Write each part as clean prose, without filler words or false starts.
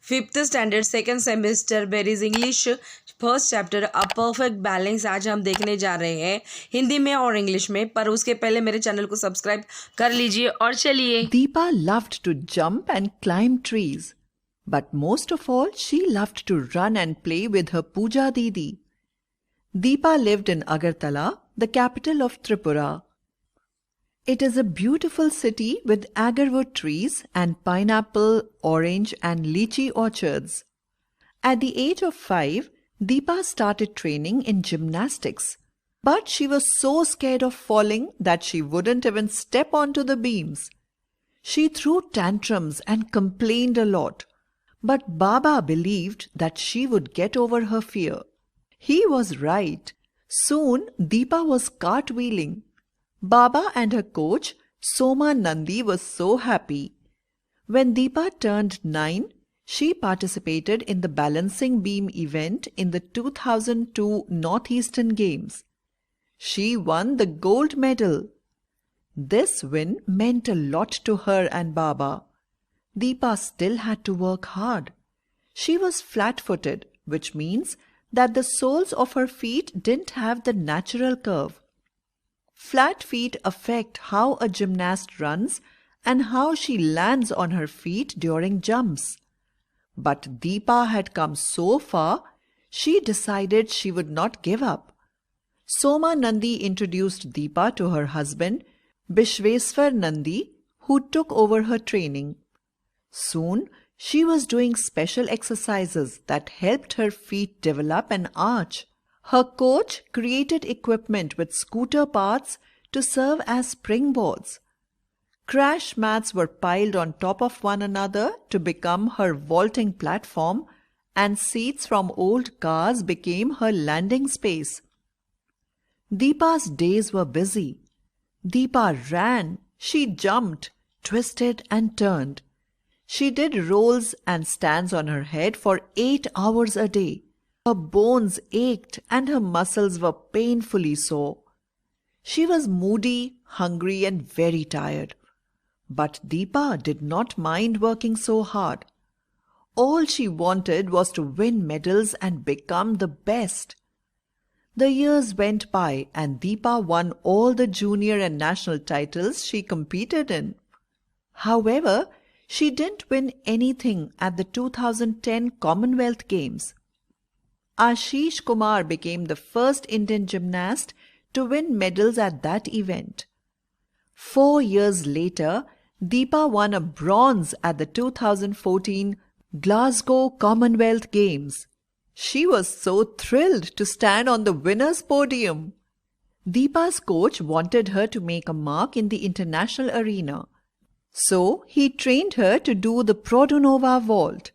Fifth standard second semester berries English first chapter a perfect balance आज हम देखने जा रहे हैं हिंदी में और इंग्लिश में। पर उसके पहले मेरे चैनल को सब्सक्राइब कर लीजिए और चलिए। Deepa loved to jump and climb trees, but most of all, she loved to run and play with her Pooja Didi. Deepa lived in Agartala, the capital of Tripura. It is a beautiful city with agarwood trees and pineapple, orange, and lychee orchards. At the age of 5, Deepa started training in gymnastics. But she was so scared of falling that she wouldn't even step onto the beams. She threw tantrums and complained a lot. But Baba believed that she would get over her fear. He was right. Soon Deepa was cartwheeling. Baba and her coach, Soma Nandi, was so happy. When Deepa turned 9, she participated in the balancing beam event in the 2002 Northeastern Games. She won the gold medal. This win meant a lot to her and Baba. Deepa still had to work hard. She was flat-footed, which means that the soles of her feet didn't have the natural curve. Flat feet affect how a gymnast runs and how she lands on her feet during jumps. But Deepa had come so far, she decided she would not give up. Soma Nandi introduced Deepa to her husband, Bishweswar Nandi, who took over her training. Soon, she was doing special exercises that helped her feet develop an arch. Her coach created equipment with scooter parts to serve as springboards. Crash mats were piled on top of one another to become her vaulting platform, and seats from old cars became her landing space. Deepa's days were busy. Deepa ran, she jumped, twisted and turned. She did rolls and stands on her head for 8 hours a day. Her bones ached and her muscles were painfully sore. She was moody, hungry and very tired. But Deepa did not mind working so hard. All she wanted was to win medals and become the best. The years went by and Deepa won all the junior and national titles she competed in. However, she didn't win anything at the 2010 Commonwealth Games. Ashish Kumar became the first Indian gymnast to win medals at that event. 4 years later, Deepa won a bronze at the 2014 Glasgow Commonwealth Games. She was so thrilled to stand on the winner's podium. Deepa's coach wanted her to make a mark in the international arena. So he trained her to do the Produnova vault.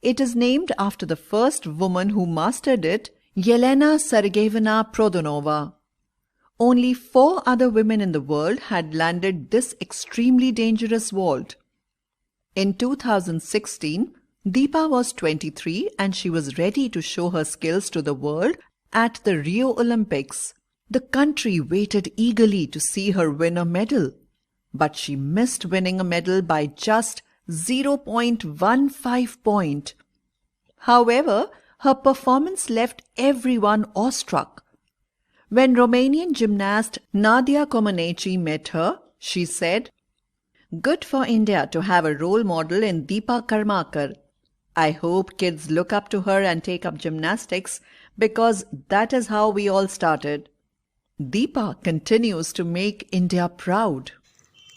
It is named after the first woman who mastered it, Yelena Sergeyevna Produnova. Only 4 other women in the world had landed this extremely dangerous vault. In 2016, Deepa was 23 and she was ready to show her skills to the world at the Rio Olympics. The country waited eagerly to see her win a medal, but she missed winning a medal by just 0.15 point. However, her performance left everyone awestruck. When Romanian gymnast Nadia Comaneci met her, she said, "Good for India to have a role model in Deepa Karmakar. I hope kids look up to her and take up gymnastics because that is how we all started." Deepa continues to make India proud.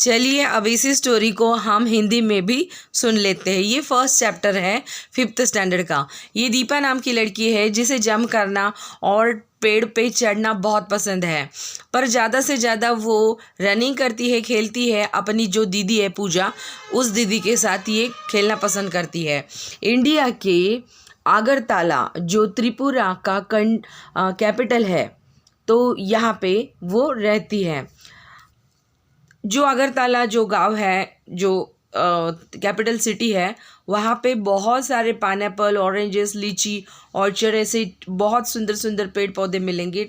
चलिए अब इसी story को हम हिंदी में भी सुन लेते हैं। ये फर्स्ट चैप्टर है फिफ्थ स्टैंडर्ड का। ये दीपा नाम की लड़की है जिसे जंप करना और पेड़ पे चढ़ना बहुत पसंद है, पर ज़्यादा से ज़्यादा वो रनिंग करती है, खेलती है। अपनी जो दीदी है पूजा, उस दीदी के साथ ये खेलना पसंद करती है। इंडिया के आगरताला जो त्रिपुरा का कैपिटल है, तो यहाँ पे वो रहती है। जो अगरतला जो गांव है, जो कैपिटल सिटी है, वहाँ पे बहुत सारे पाइनएप्पल, ऑरेंजेस, लीची, ऑर्चर्ड, ऐसे बहुत सुंदर सुंदर पेड़ पौधे मिलेंगे।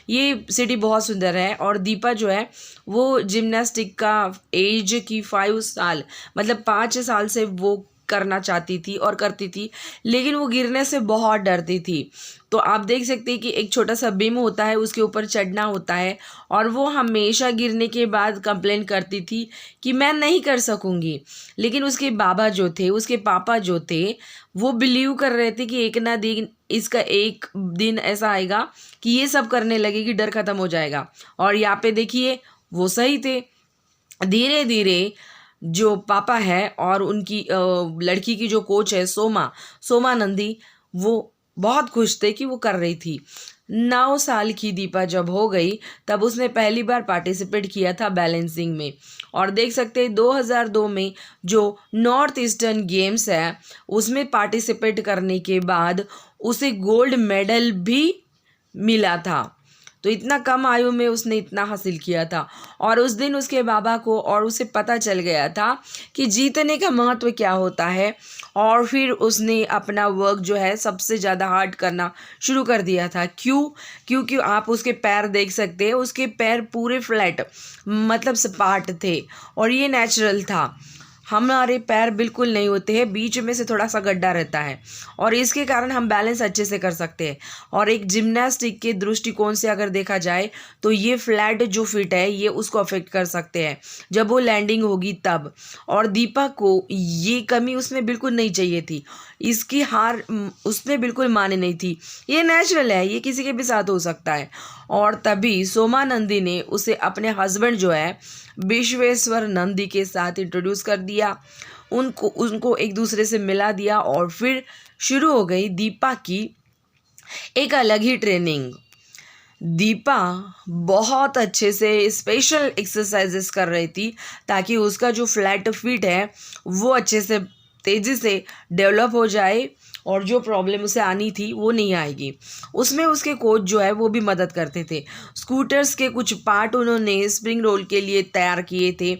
ये सिटी बहुत सुंदर है। और दीपा जो है वो जिम्नास्टिक का एज की 5 साल मतलब 5 साल से वो करना चाहती थी और करती थी, लेकिन वो गिरने से बहुत डरती थी। तो आप देख सकते हैं कि एक छोटा सा बीम होता है, उसके ऊपर चढ़ना होता है, और वो हमेशा गिरने के बाद कंप्लेन करती थी कि मैं नहीं कर सकूँगी। लेकिन उसके बाबा जो थे, उसके पापा जो थे, वो बिलीव कर रहे थे कि एक ना दिन इसका एक दिन ऐसा आएगा कि ये सब करने लगेगी, डर खत्म हो जाएगा। और यहाँ पे देखिए वो सही थे। धीरे धीरे जो पापा है और उनकी लड़की की जो कोच है सोमा नंदी, वो बहुत खुश थे कि वो कर रही थी। 9 साल की दीपा जब हो गई तब उसने पहली बार पार्टिसिपेट किया था बैलेंसिंग में। और देख सकते हैं 2002 में जो नॉर्थ ईस्टर्न गेम्स है उसमें पार्टिसिपेट करने के बाद उसे गोल्ड मेडल भी मिला था। तो इतना कम आयु में उसने इतना हासिल किया था, और उस दिन उसके बाबा को और उसे पता चल गया था कि जीतने का महत्व क्या होता है। और फिर उसने अपना वर्क जो है सबसे ज़्यादा हार्ड करना शुरू कर दिया था। क्योंकि आप उसके पैर देख सकते हैं, उसके पैर पूरे फ्लैट मतलब सपाट थे, और ये नेचुरल था। हमारे पैर बिल्कुल नहीं होते हैं, बीच में से थोड़ा सा गड्ढा रहता है, और इसके कारण हम बैलेंस अच्छे से कर सकते हैं। और एक जिम्नास्टिक के दृष्टिकोण से अगर देखा जाए तो ये फ्लैट जो फिट है ये उसको अफेक्ट कर सकते हैं जब वो लैंडिंग होगी तब। और दीपा को ये कमी उसमें बिल्कुल नहीं चाहिए थी, इसकी हार उसने बिल्कुल मानी नहीं थी। ये नेचुरल है, ये किसी के भी साथ हो सकता है। और तभी सोमा नंदी ने उसे अपने हस्बैंड जो है विश्वेश्वर नंदी के साथ इंट्रोड्यूस कर दिया, उनको एक दूसरे से मिला दिया, और फिर शुरू हो गई दीपा की एक अलग ही ट्रेनिंग। दीपा बहुत अच्छे से स्पेशल एक्सरसाइजेस कर रही थी ताकि उसका जो फ्लैट फीट है वो अच्छे से तेज़ी से डेवलप हो जाए, और जो प्रॉब्लम उसे आनी थी वो नहीं आएगी। उसमें उसके कोच जो है वो भी मदद करते थे। स्कूटर्स के कुछ पार्ट उन्होंने स्प्रिंग रोल के लिए तैयार किए थे।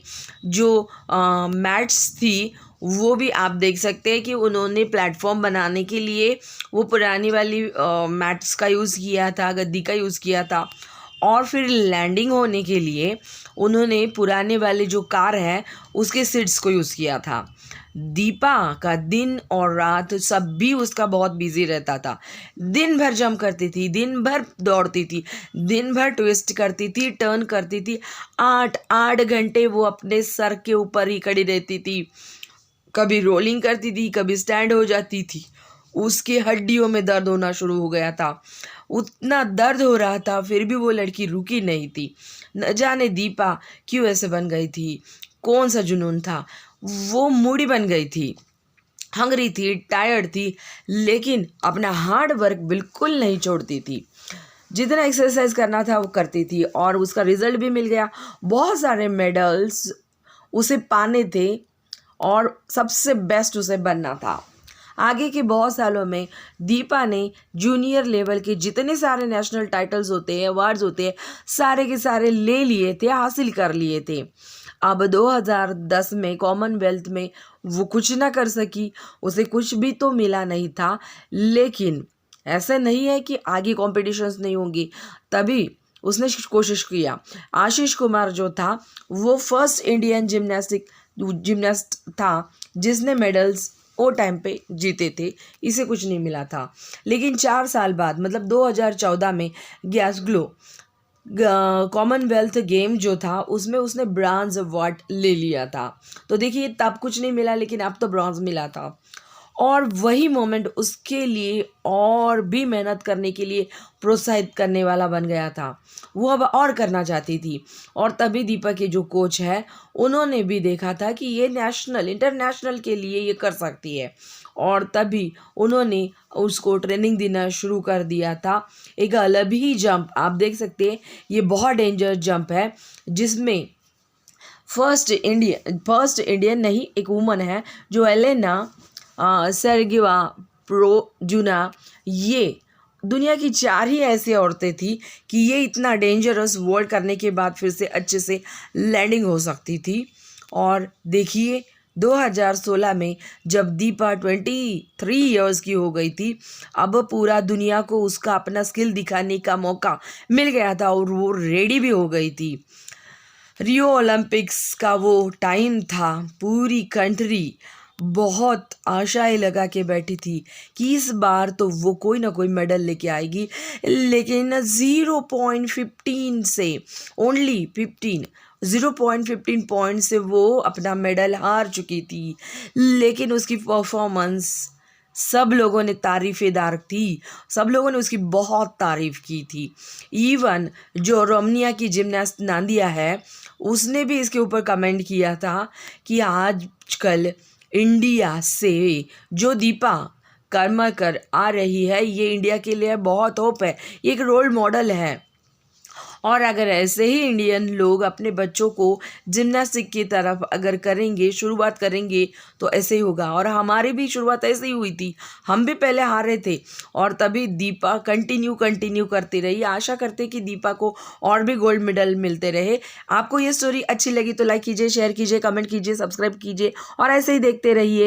जो मैट्स थी वो भी आप देख सकते हैं कि उन्होंने प्लेटफॉर्म बनाने के लिए वो पुरानी वाली मैट्स का यूज़ किया था, गद्दी का यूज़ किया था। और फिर लैंडिंग होने के लिए उन्होंने पुराने वाले जो कार है उसके सीट्स को यूज़ किया था। दीपा का दिन और रात सब भी उसका बहुत बिजी रहता था। दिन भर जंप करती थी, दिन भर दौड़ती थी, दिन भर ट्विस्ट करती थी, टर्न करती थी। 8 घंटे वो अपने सर के ऊपर ही खड़ी रहती थी। कभी रोलिंग करती थी, कभी स्टैंड हो जाती थी। उसकी हड्डियों में दर्द होना शुरू हो गया था। उतना दर्द हो रहा था फिर भी वो लड़की रुकी नहीं थी। न जाने दीपा क्यों ऐसे बन गई थी, कौन सा जुनून था। वो मूडी बन गई थी, हंगरी थी, टायर्ड थी, लेकिन अपना हार्ड वर्क बिल्कुल नहीं छोड़ती थी। जितना एक्सरसाइज करना था वो करती थी, और उसका रिजल्ट भी मिल गया। बहुत सारे मेडल्स उसे पाने थे, और सबसे बेस्ट उसे बनना था। आगे के बहुत सालों में दीपा ने जूनियर लेवल के जितने सारे नेशनल टाइटल्स होते हैं, अवार्ड्स होते हैं, सारे के सारे ले लिए थे, हासिल कर लिए थे। अब 2010 में कॉमनवेल्थ में वो कुछ ना कर सकी, उसे कुछ भी तो मिला नहीं था। लेकिन ऐसा नहीं है कि आगे कॉम्पिटिशन्स नहीं होंगी, तभी उसने कोशिश किया। आशीष कुमार जो था वो फर्स्ट इंडियन जिम्नास्ट था जिसने मेडल्स वो टाइम पे जीते थे, इसे कुछ नहीं मिला था। लेकिन 4 साल बाद मतलब 2014 में ग्लासगो कॉमनवेल्थ गेम जो था उसमें उसने ब्रॉन्ज अवार्ड ले लिया था। तो देखिए तब कुछ नहीं मिला, लेकिन अब तो ब्रॉन्ज मिला था। और वही मोमेंट उसके लिए और भी मेहनत करने के लिए प्रोत्साहित करने वाला बन गया था। वो अब और करना चाहती थी, और तभी दीपा के जो कोच है उन्होंने भी देखा था कि ये नेशनल इंटरनेशनल के लिए ये कर सकती है, और तभी उन्होंने उसको ट्रेनिंग देना शुरू कर दिया था। एक अलग ही जंप आप देख सकते हैं, ये बहुत डेंजर जंप है जिसमें फर्स्ट इंडियन नहीं, एक वुमन है जो एलेना सेर्गिवा प्रोजुना, ये दुनिया की 4 ही ऐसी औरतें थी कि ये इतना डेंजरस वर्ड करने के बाद फिर से अच्छे से लैंडिंग हो सकती थी। और देखिए 2016 में जब दीपा 23 इयर्स की हो गई थी, अब पूरा दुनिया को उसका अपना स्किल दिखाने का मौका मिल गया था, और वो रेडी भी हो गई थी। रियो ओलंपिक्स का वो टाइम था, पूरी कंट्री बहुत आशाएं लगा के बैठी थी कि इस बार तो वो कोई ना कोई मेडल लेके आएगी, लेकिन 0.15 से ओनली 0.15 पॉइंट से वो अपना मेडल हार चुकी थी। लेकिन उसकी परफॉर्मेंस सब लोगों ने तारीफ़ेदार थी, सब लोगों ने उसकी बहुत तारीफ़ की थी। इवन जो रोमानिया की जिमनास्ट नादिया है, उसने भी इसके ऊपर कमेंट किया था कि आजकल इंडिया से जो दीपा करमरकर आ रही है, ये इंडिया के लिए बहुत होप है, ये एक रोल मॉडल है। और अगर ऐसे ही इंडियन लोग अपने बच्चों को जिम्नास्टिक की तरफ अगर करेंगे, शुरुआत करेंगे, तो ऐसे ही होगा। और हमारी भी शुरुआत ऐसे ही हुई थी, हम भी पहले हारे थे और तभी दीपा कंटिन्यू करती रही। आशा करते कि दीपा को और भी गोल्ड मेडल मिलते रहे। आपको ये स्टोरी अच्छी लगी तो लाइक कीजिए, शेयर कीजिए, कमेंट कीजिए, सब्सक्राइब कीजिए और ऐसे ही देखते रहिए।